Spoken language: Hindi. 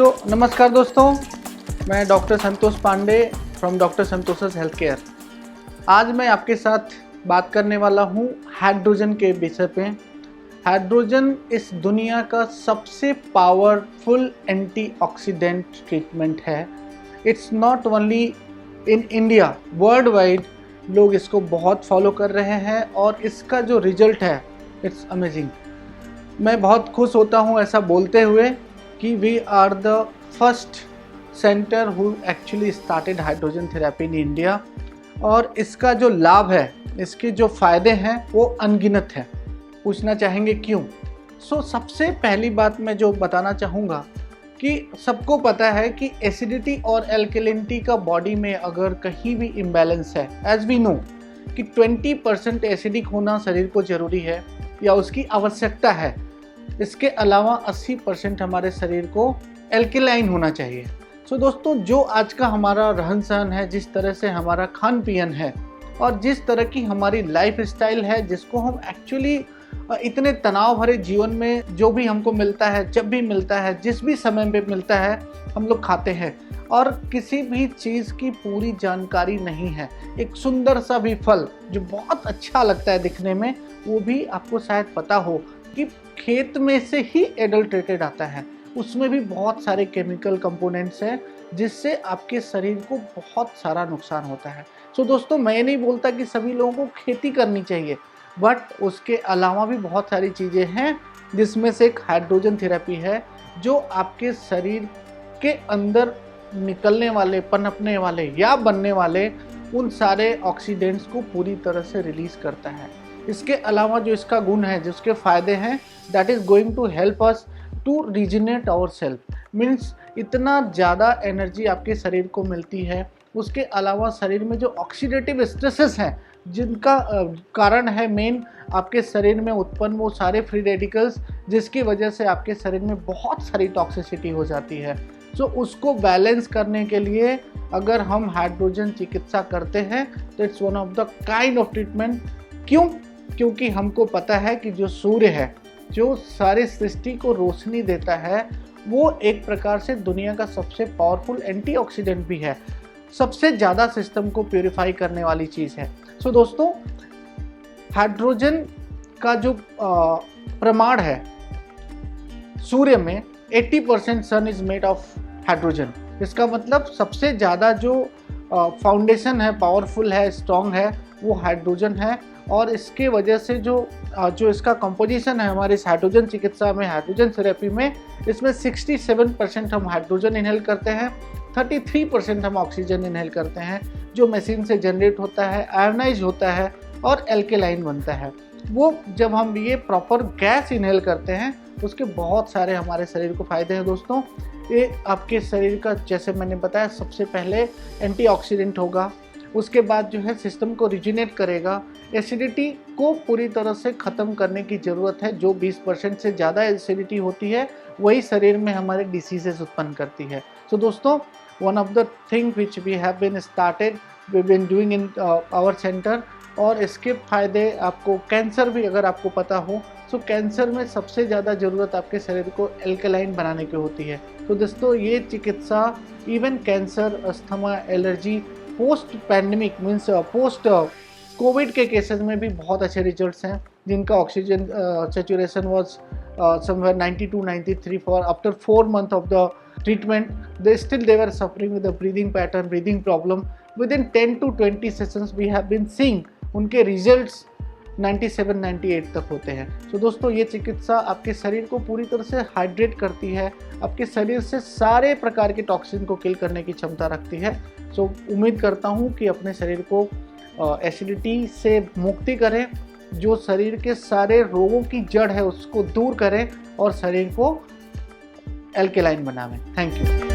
नमस्कार दोस्तों, मैं doctor Santosh Pandey from doctor Santosh's health care. आज मैं आपके साथ बात करने वाला हूँ हाइड्रोजन के विषय पे। हाइड्रोजन इस दुनिया का सबसे पावरफुल एंटीऑक्सीडेंट ट्रीटमेंट है। It's not only in India, world wide लोग इसको बहुत फॉलो कर रहे हैं और इसका जो रिजल्ट है इट्स अमेजिंग। मैं बहुत खुश होता हूँ ऐसा बोलते हुए कि we are the first centre who actually started hydrogen therapy in India. और इसका जो लाभ है, इसके जो फ़ायदे हैं वो अनगिनत हैं। पूछना चाहेंगे क्यों? सबसे पहली बात मैं जो बताना चाहूँगा कि सबको पता है कि एसिडिटी और एल्कलिनिटी का बॉडी में अगर कहीं भी इम्बैलेंस है, एज वी नो कि 20% एसिडिक होना शरीर को ज़रूरी है या उसकी आवश्यकता है। इसके अलावा 80% हमारे शरीर को एल्कलाइन होना चाहिए। दोस्तों, जो आज का हमारा रहन सहन है, जिस तरह से हमारा खान पीन है और जिस तरह की हमारी लाइफ स्टाइल है, जिसको हम एक्चुअली इतने तनाव भरे जीवन में जो भी हमको मिलता है, जब भी मिलता है, जिस भी समय पे मिलता है, हम लोग खाते हैं और किसी भी चीज़ की पूरी जानकारी नहीं है। एक सुंदर सा भी फल जो बहुत अच्छा लगता है दिखने में, वो भी आपको शायद पता हो कि खेत में से ही एडल्ट्रेटेड आता है। उसमें भी बहुत सारे केमिकल कंपोनेंट्स हैं जिससे आपके शरीर को बहुत सारा नुकसान होता है। दोस्तों, मैं नहीं बोलता कि सभी लोगों को खेती करनी चाहिए, बट उसके अलावा भी बहुत सारी चीज़ें हैं जिसमें से एक हाइड्रोजन थेरेपी है जो आपके शरीर के अंदर निकलने वाले, पनपने वाले या बनने वाले उन सारे ऑक्सीडेंट्स को पूरी तरह से रिलीज़ करता है। इसके अलावा जो इसका गुण है, जो इसके फ़ायदे हैं, that is going to help us to regenerate our self. Means इतना ज़्यादा एनर्जी आपके शरीर को मिलती है। उसके अलावा शरीर में जो ऑक्सीडेटिव स्ट्रेसेस हैं, जिनका कारण है मेन आपके शरीर में उत्पन्न वो सारे फ्री रेडिकल्स, जिसकी वजह से आपके शरीर में बहुत सारी टॉक्सिसिटी हो जाती है। उसको बैलेंस करने के लिए अगर हम हाइड्रोजन चिकित्सा करते हैं तो it's one of the kind of treatment. क्यों? क्योंकि हमको पता है कि जो सूर्य है, जो सारी सृष्टि को रोशनी देता है, वो एक प्रकार से दुनिया का सबसे पावरफुल एंटीऑक्सीडेंट भी है। सबसे ज़्यादा सिस्टम को प्यूरिफाई करने वाली चीज़ है। दोस्तों, हाइड्रोजन का जो प्रमाण है सूर्य में, 80% सन इज मेड ऑफ हाइड्रोजन। इसका मतलब सबसे ज़्यादा जो फाउंडेशन है, पावरफुल है, स्ट्रॉन्ग है, वो हाइड्रोजन है। और इसके वजह से जो इसका कंपोजिशन है हमारे इस हाइड्रोजन चिकित्सा में, हाइड्रोजन थेरेपी में, इसमें 67% हम हाइड्रोजन इनहेल करते हैं, 33% हम ऑक्सीजन इनहेल करते हैं, जो मशीन से जनरेट होता है, आयनाइज होता है और एल्केलाइन बनता है। वो जब हम ये प्रॉपर गैस इनहेल करते हैं, उसके बहुत सारे हमारे शरीर को फ़ायदे हैं। दोस्तों, ये आपके शरीर का, जैसे मैंने बताया, सबसे पहले एंटीऑक्सीडेंट होगा, उसके बाद जो है सिस्टम को रिजिनेट करेगा। एसिडिटी को पूरी तरह से ख़त्म करने की ज़रूरत है। जो 20% से ज़्यादा एसिडिटी होती है वही शरीर में हमारे डिसीजेस उत्पन्न करती है। दोस्तों, one of the thing which we have been started, we been doing in our centre. और इसके फ़ायदे आपको, कैंसर भी अगर आपको पता हो, कैंसर में सबसे ज़्यादा ज़रूरत आपके शरीर को एल्कलाइन बनाने की होती है। दोस्तों, ये चिकित्सा even cancer, asthma, allergy, post pandemic means post Covid के केसेस में भी बहुत अच्छे रिजल्ट्स हैं, जिनका oxygen saturation was somewhere 92-93 for after 4 months of the treatment. they were suffering with a breathing pattern, breathing problem. Within 10 to 20 sessions we have been seeing उनके रिजल्ट्स 97-98 तक होते हैं। दोस्तों, ये चिकित्सा आपके शरीर को पूरी तरह से हाइड्रेट करती है, आपके शरीर से सारे प्रकार के टॉक्सिन को किल करने की क्षमता रखती है। उम्मीद करता हूँ कि अपने शरीर को एसिडिटी से मुक्ति करें, जो शरीर के सारे रोगों की जड़ है उसको दूर करें और शरीर को एल्केलाइन बनावें। Thank you.